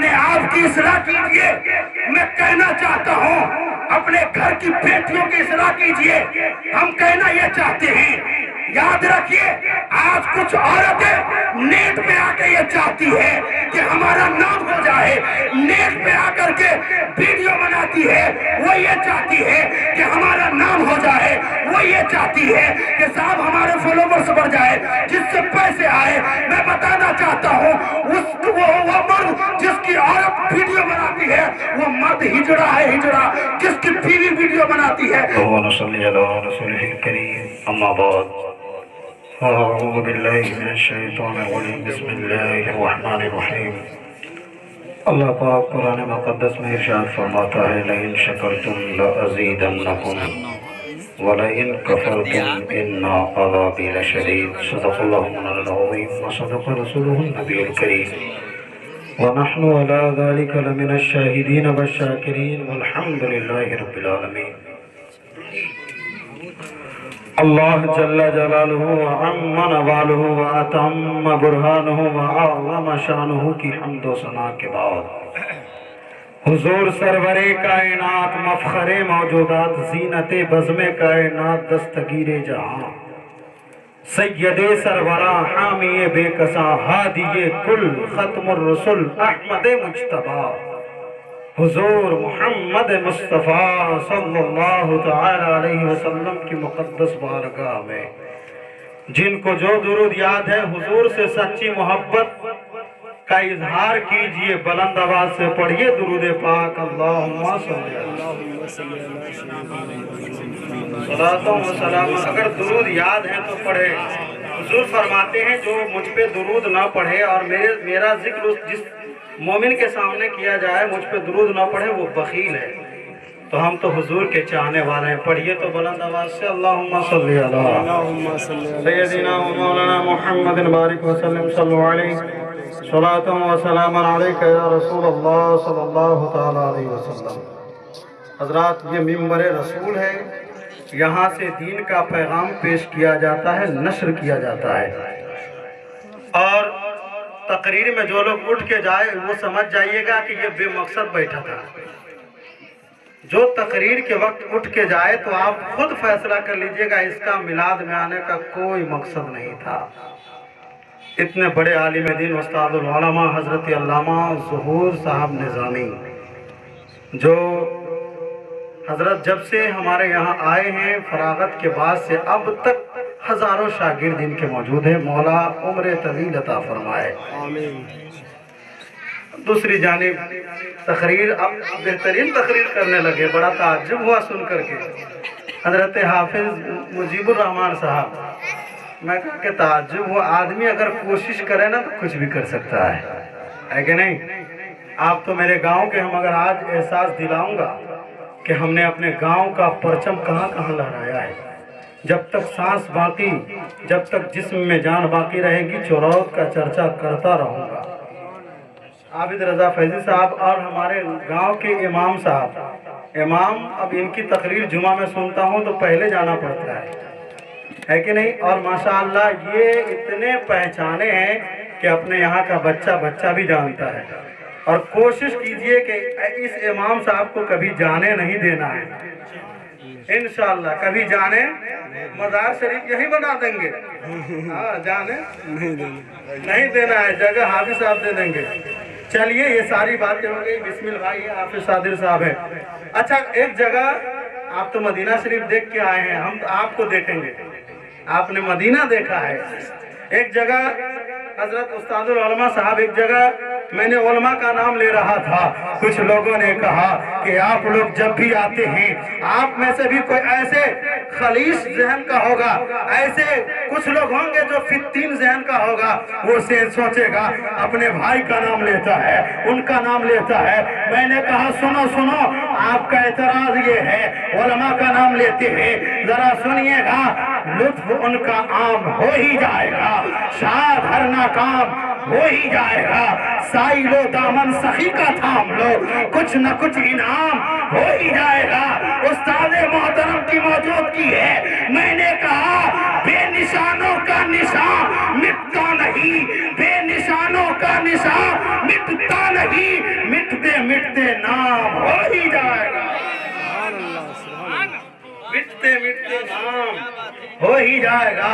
اپنے آپ کی اصلاح کیجئے. میں کہنا چاہتا ہوں اپنے گھر کی بیٹیوں کی اصلاح کیجئے. ہم کہنا یہ چاہتے ہیں، یاد رکھیے آج کچھ عورتیں نیٹ پہ آ کے یہ چاہتی ہے کہ ہمارا نام ہو جائے. نیٹ پہ آ کر کے ویڈیو بناتی ہے، وہ یہ چاہتی ہے کہ ہمارا نام ہو جائے. وہ یہ چاہتی ہے کہ صاحب ہمارے فالوورز بڑھ جائے، جس سے پیسے آئے. میں بتانا چاہتا ہوں وہ مرد جس کی عورت ویڈیو بناتی ہے وہ مرد ہجڑا ہے، ہجڑا جس کی بیوی ویڈیو بناتی ہے. اللهم صل على رسوله الكريم اما بعد اعوذ بالله من الشیطان الرجیم بسم اللہ الرحمن الرحیم. اللہ پاک قرآن مقدس میں ارشاد فرماتا ہے لئن شکرتم لأزیدنکم ولئن کفرتم ان عذابی لشدید. صدق اللہ مولانا العظیم وصدق رسوله النبی الکریم ونحن على ذلك لمن الشاهدين والشاكرين والحمد لله رب العالمين. اللہ جل جلالہ وعم نوالہ واتم برہانہ وعظم شانہ کی حمد و ثنا کے بعد حضور سرور کائنات مفخر موجودات زینت بزم کائنات دستگیر جہاں سید سروراں حامی بے کساں ہادی کل ختم الرسل احمد مجتبی حضور محمد مصطفیٰ صلی اللہ تعالی علیہ وسلم کی مقدس بارگاہ میں جن کو جو درود یاد ہے حضور سے سچی محبت کا اظہار کیجئے. بلند آواز سے پڑھیے درود پاک. اللہم صلی صلاۃ و سلام. اگر درود یاد ہے تو پڑھے. حضور فرماتے ہیں جو مجھ پہ درود نہ پڑھے اور میرا ذکر جس مومن کے سامنے کیا جائے مجھ پہ درود نہ پڑھے وہ بخیل ہے. تو ہم تو حضور کے چاہنے والے ہیں. پڑھیے تو بلند آواز سے اللہم صلی علی سیدنا و مولانا محمد بارک وسلم صلی علیہ صلاۃ و سلام علیک یا رسول اللہ صلی اللہ تعالی علیہ وسلم. حضرات یہ ممبر رسول ہے، یہاں سے دین کا پیغام پیش کیا جاتا ہے، نشر کیا جاتا ہے. اور تقریر میں جو لوگ اٹھ کے جائے وہ سمجھ جائیے گا کہ یہ بے مقصد بیٹھا تھا. جو تقریر کے وقت اٹھ کے جائے تو آپ خود فیصلہ کر لیجئے گا اس کا میلاد میں آنے کا کوئی مقصد نہیں تھا. اتنے بڑے عالم دین استاد العلماء حضرت علامہ ظہور صاحب نظامی جو حضرت جب سے ہمارے یہاں آئے ہیں فراغت کے بعد سے اب تک ہزاروں شاگرد ان کے موجود ہیں. مولا عمر طویل عطا فرمائے. دوسری جانب تقریر اب بہترین تقریر کرنے لگے. بڑا تعجب ہوا سن کر کے. حضرت حافظ مجیب الرحمن صاحب، میں کہا کہ تعجب ہوا، آدمی اگر کوشش کرے نا تو کچھ بھی کر سکتا ہے کہ نہیں. آپ تو میرے گاؤں کے، ہم اگر آج احساس دلاؤں گا کہ ہم نے اپنے گاؤں کا پرچم کہاں کہاں لہرایا ہے. جب تک سانس باقی، جب تک جسم میں جان باقی رہے گی چوروت کا چرچا کرتا رہوں گا. عابد رضا فیضی صاحب اور ہمارے گاؤں کے امام صاحب، امام اب ان کی تقریر جمعہ میں سنتا ہوں تو پہلے جانا پڑتا ہے کہ نہیں. اور ماشاءاللہ یہ اتنے پہچانے ہیں کہ اپنے یہاں کا بچہ بھی جانتا ہے. اور کوشش کیجئے کہ اس امام صاحب کو کبھی جانے نہیں دینا ہے. انشاءاللہ کبھی جانے، مزار شریف یہی بنا دیں گے. جانے نہیں دینا ہے، جگہ حافظ صاحب دے دیں گے. چلیے یہ ساری باتیں ہو گئی. بسم اللہ. یہ حافظ صادر صاحب ہے. اچھا ایک جگہ آپ تو مدینہ شریف دیکھ کے آئے ہیں، ہم آپ کو دیکھیں گے. آپ نے مدینہ دیکھا ہے. ایک جگہ حضرت استاد العلماء صاحب، ایک جگہ میں نے علماء کا نام لے رہا تھا. کچھ لوگوں نے کہا کہ آپ لوگ جب بھی آتے ہیں آپ میں سے بھی کوئی ایسے خلیص ذہن کا ہوگا، ایسے کچھ لوگ ہوں گے جو فتین ذہن کا ہوگا. وہ سوچے گا اپنے بھائی کا نام لیتا ہے، ان کا نام لیتا ہے. میں نے کہا سنو سنو، آپ کا اعتراض یہ ہے علماء کا نام لیتے ہیں، ذرا سنیے گا، لطف ان کا عام ہو ہی جائے گا، شاد ہر ناکام ہو ہی جائے گا. سائی لو دامن سخی کا تھام لو، کچھ نہ کچھ انعام ہو ہی جائے گا. استاد محترم کی موجودگی ہے. میں نے کہا بے نشانوں کا نشان مٹتا نہیں، بے نشانوں کا نشان مٹتا نہیں. ہو ہی جائے گا۔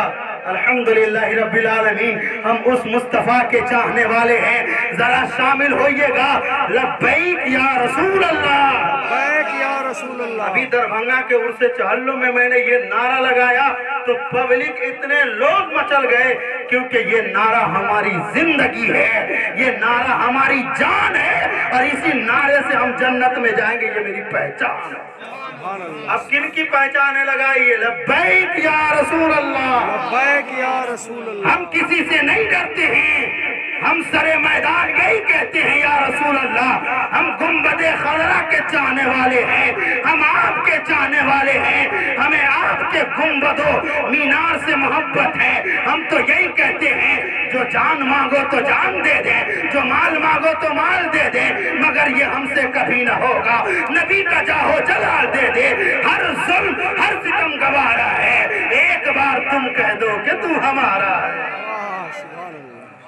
الحمدللہ رب العالمین، ہم اس مصطفیٰ کے چاہنے والے ہیں، ذرا شامل ہوئیے گا۔ لبیک یا رسول اللہ، لبیک یا رسول اللہ۔ ابھی دربھنگا کے عرص چہلم میں میں نے یہ نعرہ لگایا تو پبلک اتنے لوگ مچل گئے، کیونکہ یہ نعرہ ہماری زندگی ہے، یہ نعرہ ہماری جان ہے، اور اسی نعرے سے ہم جنت میں جائیں گے، یہ میری پہچان ہے۔ اب کن کی پہچانے لگائیے؟ لبیک یا رسول اللہ، لبیک یا رسول اللہ۔ ہم کسی سے نہیں ڈرتے ہیں، ہم سرے میدان یہی کہتے ہیں یا رسول اللہ۔ ہم گنبد خضرا کے چاہنے والے ہیں، ہم آپ کے چاہنے والے ہیں، ہمیں آپ کے گنبد و مینار سے محبت ہے۔ ہم تو یہی کہتے ہیں جو جان مانگو تو جان دے دیں، جو مال مانگو تو مال دے دیں، مگر یہ ہم سے کبھی نہ ہوگا۔ نبی کا جاہو جلال دے دے، ہر ظلم ہر ستم گوارا ہے، ایک بار تم کہہ دو کہ تو ہمارا ہے۔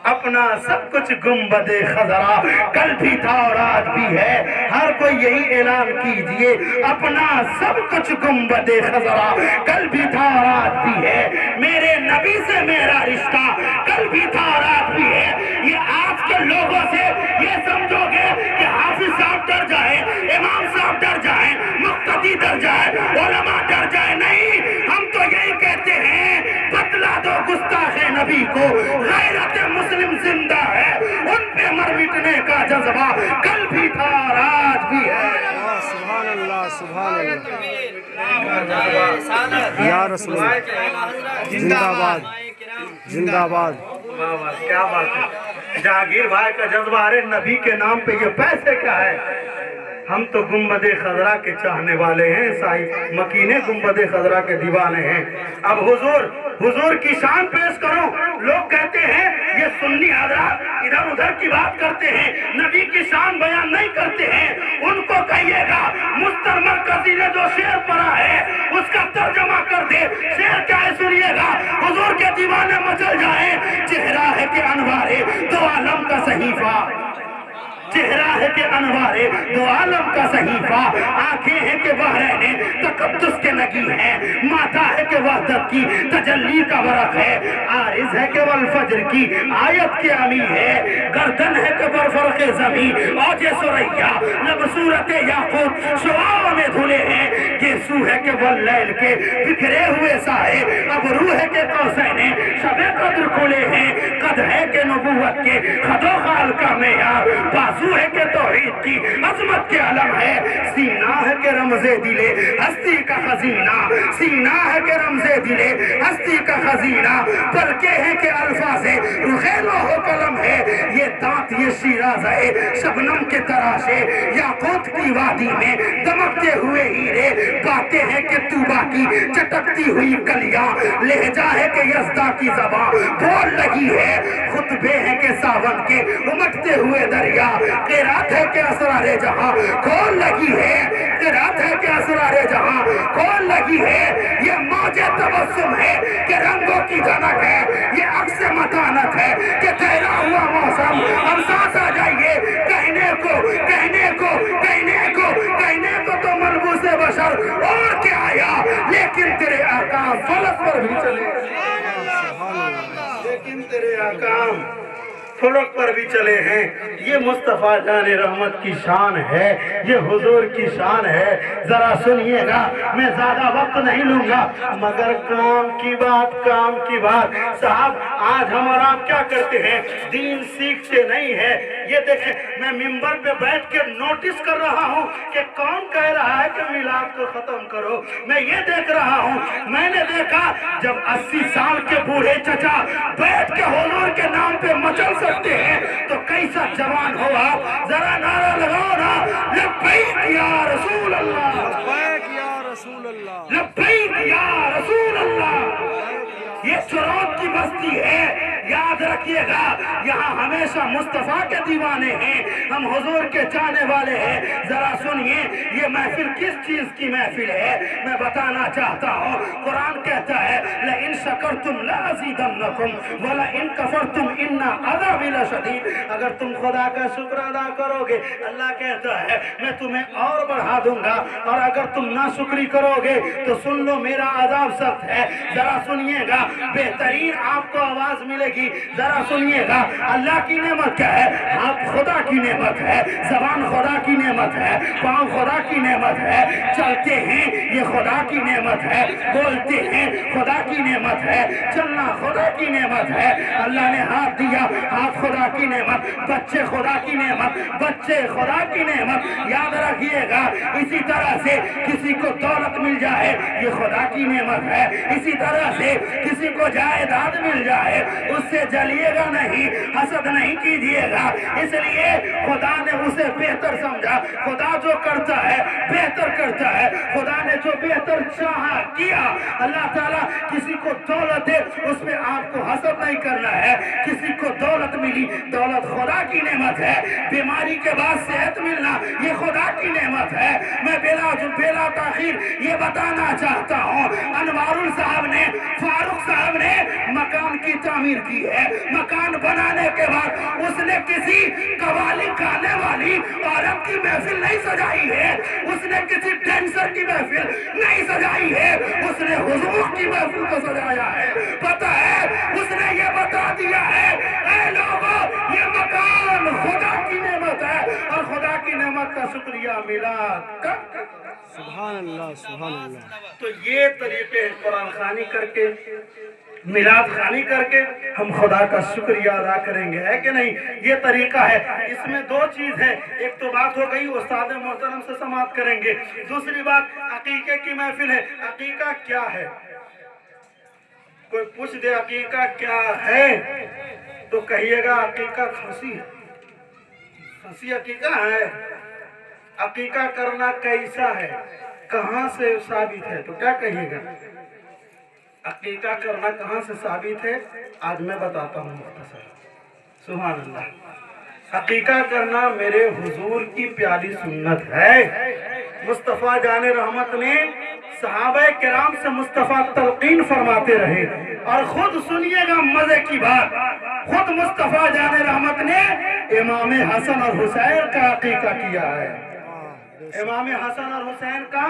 اپنا سب کچھ گنبد خضرا کل بھی تھا اور آج بھی ہے، ہر کوئی یہی اعلان کیجئے، اپنا سب کچھ گنبد خضرا کل بھی تھا اور آج بھی ہے، میرے نبی سے میرا رشتہ کل بھی تھا اور آج بھی ہے۔ یہ آج کے لوگوں سے یہ سمجھو گے کہ حافظ صاحب ڈر جائیں، امام صاحب ڈر جائیں، مقتدی ڈر جائیں، علماء ڈر جائیں، نہیں، ہم تو یہی کہتے ہیں بتلا دو گستاخ نبی کو، غیرت مسلم زندہ ہے، ان پہ مر مٹنے کا جذبہ کل بھی تھا اور آج بھی ہے۔ سبحان اللہ، سبحان اللہ، یا رسول اللہ، زندہ باد، زندہ باد۔ واہ واہ، کیا بات ہے، جہانگیر بھائی کا جذبہ، ارے نبی کے نام پہ یہ پیسے کیا ہے؟ ہم تو گنبد خضرا کے چاہنے والے ہیں، صاحب مکینے گنبد خضرا کے دیوانے ہیں۔ اب حضور کی شان پیش کرو، لوگ کہتے ہیں یہ سنی حضرات ادھر ادھر کی بات کرتے ہیں، نبی کی شان بیان نہیں کرتے ہیں، ان کو کہیے گا مستر مرکزی نے جو شعر پڑھا ہے اس کا ترجمہ کر دے، شعر کیا ہے سنیے گا، حضور کے دیوانے مچل جائیں، چہرہ ہے کہ انوارے دو عالم کا صحیفہ، چہرہ ہے کہ انوارے دو عالم کا صحیفہ، آنکھیں ہیں کہ بحرین تقدس کے نگی ہیں، ماتھا ہے کہ وحدت کی تجلی کا ورق ہے، عارض ہے کہ والفجر کی آیت کے امی ہے، گردن ہے کہ برفرق زمین اوج سریا، لب صورت یاقوت شعاع میں دھلے ہیں، گیسو ہے کہ واللیل کے بکھرے ہوئے سائے، ابرو ہے کہ قوسین شب قدر کھلے ہیں، قد ہے کہ نبوت کے خد و خال کا معیار، بازو ہے کہ توحید کی عظمت کے علم ہے، سینہ ہے کہ رمز دلے ہستی کا خزینہ، سینہ ہے کہ رمز دلے ہستی کا خزینہ، پلکے ہیں کہ الفاظ رخیلو ہو قلم ہے، یہ دانت یہ شیراز ہے شبنم کے تراشے، یاقوت کی وادی میں دمکتے ہوئے ہیرے، باتیں ہیں کہ توبہ کی چٹکتی ہوئی کلیاں، لہجہ ہے کہ یزدہ کی زبان بول لگی ہے، خطبے ہیں کہ ساون کے امٹتے ہوئے دریا، قرات ہے کہ اسرار جہاں کھول لگی ہے، قرات ہے کہ اسرار جہاں کھول لگی ہے، یہ موج تبسم ہے کہ رنگوں کی جھنک ہے، یہ عکس متانت ہے کہ ٹھہرا ہوا موسم، اب سانس آ جائیے، کہنے کو تو ملبوس بشر اور کیا آیا، لیکن تیرے احکام فلک پر بھی چلے، لیکن تیرے احکام فلک پر بھی چلے ہیں۔ یہ مصطفیٰ جان رحمت کی شان ہے، یہ حضور کی شان ہے، ذرا سنیے گا، میں زیادہ وقت نہیں لوں گا، مگر کام کی بات صاحب، آج ہم اور آپ کیا کرتے ہیں، دین سیکھتے نہیں ہے۔ یہ دیکھیں، میں ممبر پہ بیٹھ کے نوٹس کر رہا ہوں کہ کون کہہ رہا ہے کہ میلاد کو ختم کرو، میں یہ دیکھ رہا ہوں، میں نے دیکھا جب 80 سال کے بوڑھے چچا بیٹھ کے حضور کے نام پہ مچل سکتے ہیں تو کیسا جوان ہو آپ، ذرا نعرہ لگاؤ نا، لبیک یا رسول اللہ، لبیک یا رسول اللہ، لبیک یا رسول اللہ۔ یہ چرود کی بستی ہے، یاد رکھیے گا یہاں ہمیشہ مصطفیٰ کے دیوانے ہیں، ہم حضور کے چاہنے والے ہیں۔ ذرا سنیے یہ محفل کس چیز کی محفل ہے میں بتانا چاہتا ہوں۔ قرآن کہتا ہے لَإِن شَكَرْتُمْ لَأَزِيدَنَّكُمْ وَلَإِن كَفَرْتُمْ إِنَّ عَذَابِي لَشَدِيدٌ۔ اگر تم خدا کا شکر ادا کرو گے اللہ کہتا ہے میں تمہیں اور بڑھا دوں گا، اور اگر تم ناشکری کرو گے تو سن لو میرا عذاب سخت ہے۔ ذرا سنیے گا بہترین آپ کو آواز ملے گی، ذرا سنیے گا اللہ کی نعمت کیا ہے؟ آپ خدا کی نعمت ہے، زبان خدا کی نعمت ہے، پاؤں خدا کی نعمت ہے، چلتے ہیں یہ خدا کی نعمت ہے، بولتے ہیں خدا کی نعمت ہے، چلنا خدا کی نعمت ہے۔ اللہ نے ہاتھ دیا، ہاتھ خدا کی نعمت، بچے خدا کی نعمت، بچے خدا کی نعمت۔ یاد رکھیے گا اسی طرح سے کسی کو دولت مل جائے یہ خدا کی نعمت ہے، اسی طرح سے کسی کو جائیداد مل جائے اس سے جلیے گا نہیں، حسد نہیں کیجیے گا، اس لیے خدا نے اسے بہتر سمجھا۔ خدا جو کرتا ہے بہتر کرتا ہے، خدا نے جو بہتر چاہا کیا۔ اللہ تعالیٰ کسی کو دولت دے اس میں آپ کو حسد نہیں کرنا ہے، کسی کو دولت ملی دولت خدا کی نعمت ہے، بیماری کے بعد صحت ملنا یہ خدا کی نعمت ہے۔ میں بلا تاخیر یہ بتانا چاہتا ہوں انوار صاحب نے، فاروق صاحب نے مکان کی تعمیر کی ہے، مکان بنانے کے بعد اس نے کسی قوالی گانے والی عورت کی محفل نہیں سجائی ہے، اس نے کسی ڈینسر کی محفل نہیں سجائی ہے، اس نے حضور کی محفل کو سجایا ہے۔ پتہ ہے اس نے یہ بتا دیا ہے اے لوگوں یہ مکان خدا کی نعمت ہے، اور خدا کی نعمت کا شکریہ میلاد کا۔ سبحان اللہ سبحان اللہ۔ تو یہ طریقے قرآن خوانی کر کے میلاد خوانی کر کے ہم خدا کا شکریہ ادا کریں گے، ہے کہ نہیں؟ یہ طریقہ ہے۔ اس میں دو چیز ہے، ایک تو بات ہو گئی استاد محترم سے سماعت کریں گے، دوسری بات عقیقے کی محفل ہے۔ عقیقہ کیا ہے؟ کوئی پوچھ دے عقیقہ کیا ہے تو کہیے گا عقیقہ کھانسی ہے، کھانسی عقیقہ ہے۔ عقیقہ کرنا کیسا ہے، کہاں سے ثابت ہے، تو کیا کہیے گا؟ عقیقہ کرنا کہاں سے ثابت ہے آج میں بتاتا ہوں مختصر۔ سبحان اللہ۔ عقیقہ کرنا میرے حضور کی پیاری سنت ہے۔ مصطفیٰ جان رحمت نے صحابہ کرام سے مصطفیٰ تلقین فرماتے رہے، اور خود سنیے گا مزے کی بات، خود مصطفیٰ جان رحمت نے امام حسن اور حسین کا عقیقہ کیا ہے، امام حسن اور حسین کا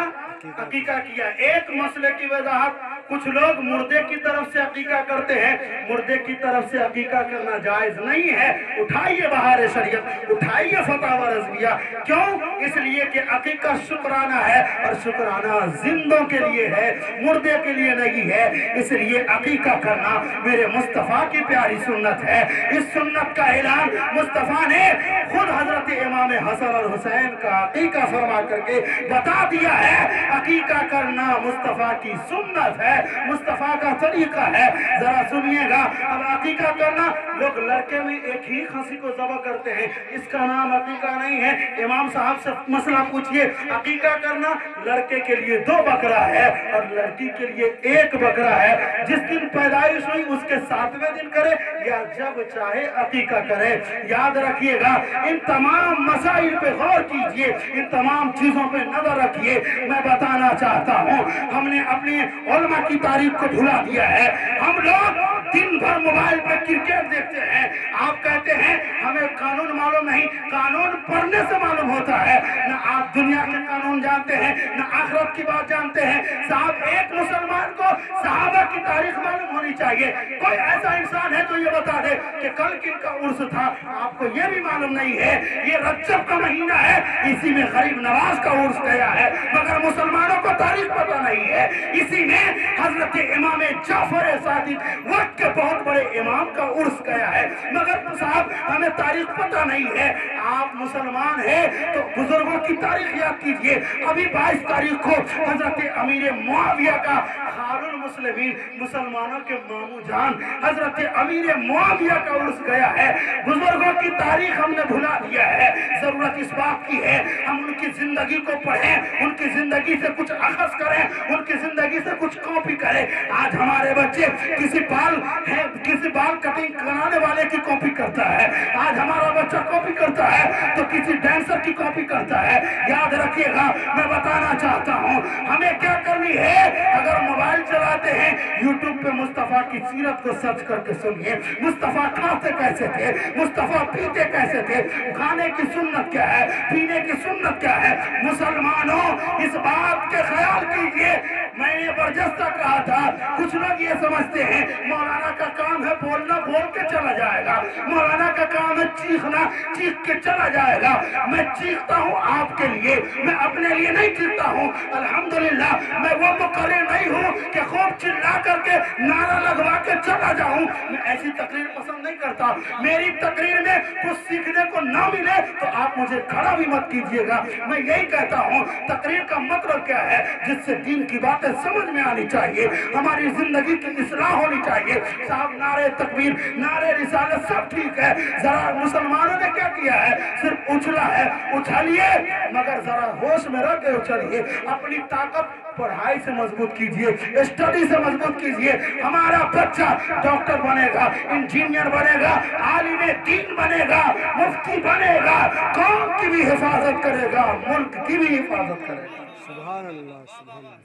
عقیقہ کیا۔ ایک مسئلے کی وضاحت، کچھ لوگ مردے کی طرف سے عقیقہ کرتے ہیں، مردے کی طرف سے عقیقہ کرنا جائز نہیں ہے۔ اٹھائیے بہار شریعت، اٹھائیے فتاوی رضویہ۔ کیوں؟ اس لیے کہ عقیقہ شکرانہ ہے، اور شکرانہ زندوں کے لیے ہے، مردے کے لیے نہیں ہے۔ اس لیے عقیقہ کرنا میرے مصطفیٰ کی پیاری سنت ہے۔ اس سنت کا اعلان مصطفیٰ نے خود حضرت امام حسن اور حسین کا عقیقہ فرما کر کے بتا دیا ہے۔ عقیقہ کرنا مصطفیٰ کی سنت ہے، مصطفیٰ کا طریقہ ہے۔ ذرا سنیے گا، اب عقیقہ کرنا لوگ لڑکے میں ایک ہی کھانسی کو ذبح کرتے ہیں، اس کا نام عقیقہ نہیں ہے۔ امام صاحب سے مسئلہ پوچھئے، عقیقہ کرنا لڑکے کے لیے 2 بکرا ہے اور لڑکی کے لیے 1 بکرا ہے۔ جس دن پیدائش ہوئی اس کے 7ویں دن کرے یا جب چاہے عقیقہ کرے۔ یاد رکھیے گا ان تمام مسائل پہ غور کیجئے، ان تمام چیزوں پہ نظر رکھیے۔ میں بتانا چاہتا ہوں ہم نے اپنے علماء کی تاریخ کو بھلا دیا ہے۔ ہم لوگ دن بھر موبائل پہ کرکٹ دیکھتے ہیں، آپ کہتے ہیں ہمیں قانون معلوم نہیں، قانون پڑھنے سے معلوم ہوتا ہے۔ نہ آپ دنیا کے قانون جانتے ہیں نہ آخرت کی بات جانتے ہیں۔ صاحب ایک مسلمان کو صحابہ کی تاریخ معلوم ہونی چاہیے۔ کوئی ایسا انسان ہے تو یہ بتا دے کہ کل کن کا عرس تھا، آپ کو یہ بھی معلوم نہیں ہے۔ یہ رجب کا مہینہ ہے، اسی میں غریب نواز کا عرس گیا ہے، مگر مسلمانوں کو تاریخ پتہ نہیں ہے۔ اسی میں حضرت امام جعفر صادق وقت کے بہت بڑے امام کا عرس گیا ہے، مگر صاحب ہمیں تاریخ پتہ نہیں ہے۔ آپ مسلمان ہیں تو بزرگوں کی تاریخ یاد کیجئے۔ ابھی 22 تاریخ کو حضرت امیر معاویہ کا خال المسلمین، مسلمانوں کے مامو جان حضرت امیر معاویہ کا عرس گیا ہے۔ بزرگوں کی تاریخ ہم نے بھلا دیا ہے۔ ضرورت ضرورت اس بات کی ہے ہم ان کی زندگی کو پڑھیں، ان کی زندگی سے کچھ اخذ کریں، ان کی زندگی سے کچھ کاپی کریں۔ آج ہمارے بچے کسی بال کٹنگ کرانے والے کی کاپی کرتا ہے، آج ہمارا بچہ کاپی کرتا ہے تو کسی ڈانسر کی کاپی کرتا ہے۔ یاد رکھیے گا، میں بتانا چاہتا ہوں ہمیں کیا کرنی ہے۔ اگر موبائل چلاتے ہیں یوٹیوب پہ مصطفیٰ کی سیرت کو سرچ کر کے سنیے، مصطفیٰ کھاتے کیسے تھے، مصطفیٰ پیتے کیسے تھے، کھانے کی سنت کیا ہے، پینے کی سنت کیا ہے۔ مسلمانوں اس بات کے خیال کیجئے، میں نے برجستہ کہا تھا، کچھ لوگ یہ سمجھتے ہیں مولانا کا کام ہے بولنا، بول کے چلا جائے گا، مولانا کا کام ہے چیخنا، چیخ کے چلا جائے گا۔ میں چیختا ہوں آپ کے لیے، میں اپنے لیے نہیں چیختا ہوں۔ الحمدللہ میں وہ مقرر نہیں ہوں کہ خوب چلا کر کے نعرہ لگوا کے چلا جاؤں، میں ایسی تقریر پسند نہیں کرتا۔ میری تقریر میں کچھ سیکھنے کو نہ ملے تو آپ مجھے کھڑا بھی مت کیجیے گا۔ میں یہی کہتا ہوں تقریر کا مطلب کیا ہے، جس سے دین کی باتیں سمجھ میں آنی چاہیے، ہماری زندگی کی اصلاح ہونی چاہیے۔ صاحب نعرے تکبیر، نعرے رسالت سب ٹھیک ہے، ذرا مسلمانوں نے کیا کیا ہے، صرف اچھلا ہے، اچھلیے مگر ذرا ہوش میں رکھ کے اچھلیے۔ اپنی طاقت پڑھائی سے مضبوط کیجئے، اسٹڈی سے مضبوط کیجئے۔ ہمارا بچہ ڈاکٹر بنے گا، انجینئر بنے گا، عالم دین بنے گا، مفتی بنے گا، قوم کی بھی حفاظت کرے گا، ملک کی بھی حفاظت کرے گا۔ سبحان اللہ، سبحان اللہ۔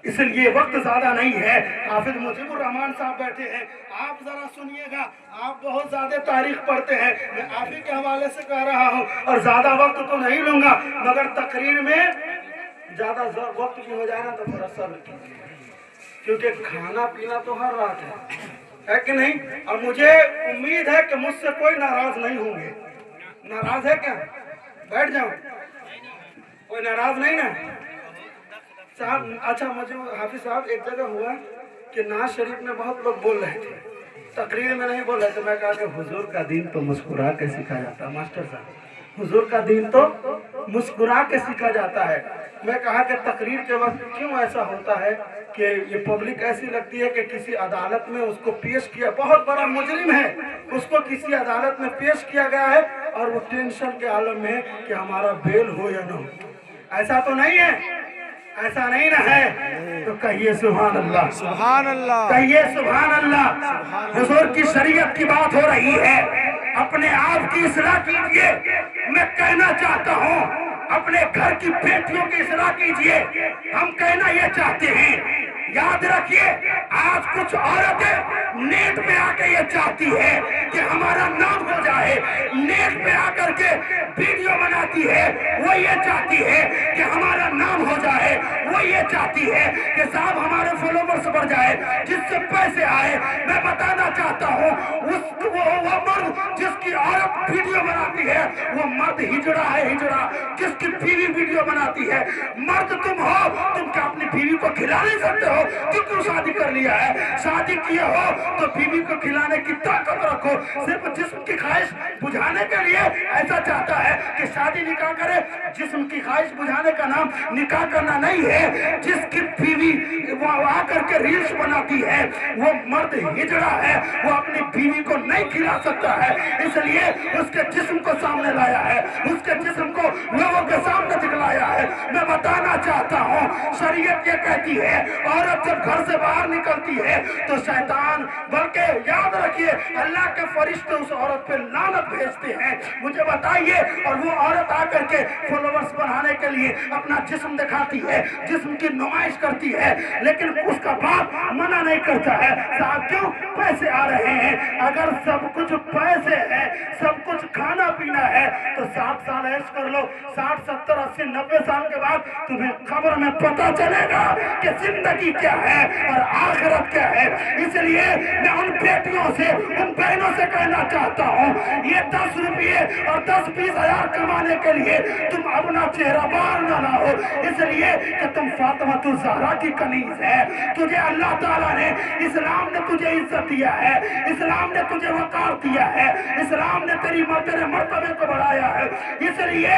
اس لیے وقت زیادہ نہیں ہے۔ حافظ مجیب الرحمان صاحب بیٹھے ہیں، آپ ذرا سنیے گا، آپ بہت زیادہ تاریخ پڑھتے ہیں، میں آپ ہی کے حوالے سے کہہ رہا ہوں اور زیادہ وقت تو نہیں لوں گا، مگر تقریر میں زیادہ وقت بھی ہو جائے نا تو تھوڑا صبر کیجیے، کیونکہ کھانا پینا تو ہر رات ہے کہ نہیں؟ اور مجھے امید ہے کہ مجھ سے کوئی ناراض نہیں ہوں گے۔ ناراض ہے کیا؟ بیٹھ جاؤ، کوئی ناراض نہیں نا صاحب؟ اچھا مجھے حافظ صاحب ایک جگہ ہوا کہ ناز شریف میں بہت لوگ بول رہے تھے، تقریر میں نہیں بول رہے تھے، میں کہا کہ حضور کا دین تو مسکرا کے سیکھا جاتا ہے ماسٹر صاحب، حضور کا دین تو مسکرا کے سیکھا جاتا ہے۔ میں کہا کہ تقریر کے وقت کیوں ایسا ہوتا ہے کہ یہ پبلک ایسی لگتی ہے کہ کسی عدالت میں اس کو پیش کیا، بہت بڑا مجرم ہے، اس کو کسی عدالت میں پیش کیا گیا ہے اور وہ ٹینشن کے عالم میں کہ ہمارا بیل ہو یا نہ ہو۔ ایسا تو نہیں ہے، ایسا نہیں نہ ہے، تو کہیے سبحان اللہ، سبحان اللہ، کہیے سبحان اللہ۔ حضور کی شریعت کی بات ہو رہی ہے، اپنے آپ کی اصلاح کیجئے۔ میں کہنا چاہتا ہوں اپنے گھر کی بیٹیوں کی اصلاح کیجئے۔ ہم کہنا یہ چاہتے ہیں، یاد رکھیے آج کچھ عورتیں نیٹ پہ آ کے یہ چاہتی ہے کہ ہمارا نام ہو جائے، نیٹ پہ آ کر کے ویڈیو بناتی ہے، وہ یہ چاہتی ہے کہ ہمارا نام ہو جائے، وہ یہ چاہتی ہے کہ صاحب ہمارے فالوورز بڑھ جائے، جس سے پیسے آئے۔ میں بتانا چاہتا ہوں وہ مرد جس کی عورت ویڈیو بناتی ہے وہ مرد ہجڑا ہے، ہجڑا۔ جس کی بیوی ویڈیو بناتی ہے، مرد تم ہو، تم کیا اپنی بیوی کو کھلا نہیں سکتے ہو؟ کیوں شادی کر لیا ہے؟ شادی کیے ہو تو بیوی کو کھلانے کی طاقت رکھو۔ صرف جسم کی خواہش بجھانے کے لیے ایسا چاہتا ہے کہ شادی نکاح کرے، جسم کی خواہش بجھانے کا نام نکاح کرنا نہیں ہے۔ جس کی بیوی وہ آ کر کے ریلز بناتی ہے وہ مرد ہجڑا ہے، وہ اپنی بیوی کو نہیں کھلا سکتا ہے، اس لیے اس کے جسم کو سامنے لایا ہے، اس کے جسم کو لوگوں کے سامنے دکھلایا ہے۔ میں بتانا چاہتا ہوں شریعت یہ کہتی ہے عورت جب گھر سے باہر نکلتی ہے تو شیطان، بلکہ یاد رکھیے اللہ کے فرشتے اس عورت پہ لعنت بھیجتے ہیں۔ مجھے بتائیے، اور وہ عورت آ کر کے فالوورز بڑھانے کے لیے اپنا جسم دکھاتی ہے، جسم کی نمائش کرتی ہے، لیکن اس کا باپ منع نہیں کرتا ہے۔ صاحب کیوں؟ پیسے آ رہے ہیں۔ اگر سب کچھ پیسے ہے، سب کچھ کھانا پینا ہے تو 60 سال عیش کر لو، 60 70 80 90 سال کے بعد تمہیں قبر میں پتہ چلے گا کہ زندگی کیا ہے اور آخرت کیا ہے۔ اس لیے میں ان بیٹیوں سے، ان بہنوں سے کہنا چاہتا ہوں، یہ 10 روپے اور 10-20 ہزار کمانے کے لیے تم اپنا چہرہ بار نہ لاؤ، اس لیے کہ تم فاطمہ الزہرا کی کنیز ہے۔ تجھے اللہ تعالیٰ نے، اسلام نے تجھے عزت دیا ہے، اسلام نے تجھے وقار دیا ہے، اسلام نے تیرے مرتبے کو بڑھایا ہے۔ اس لیے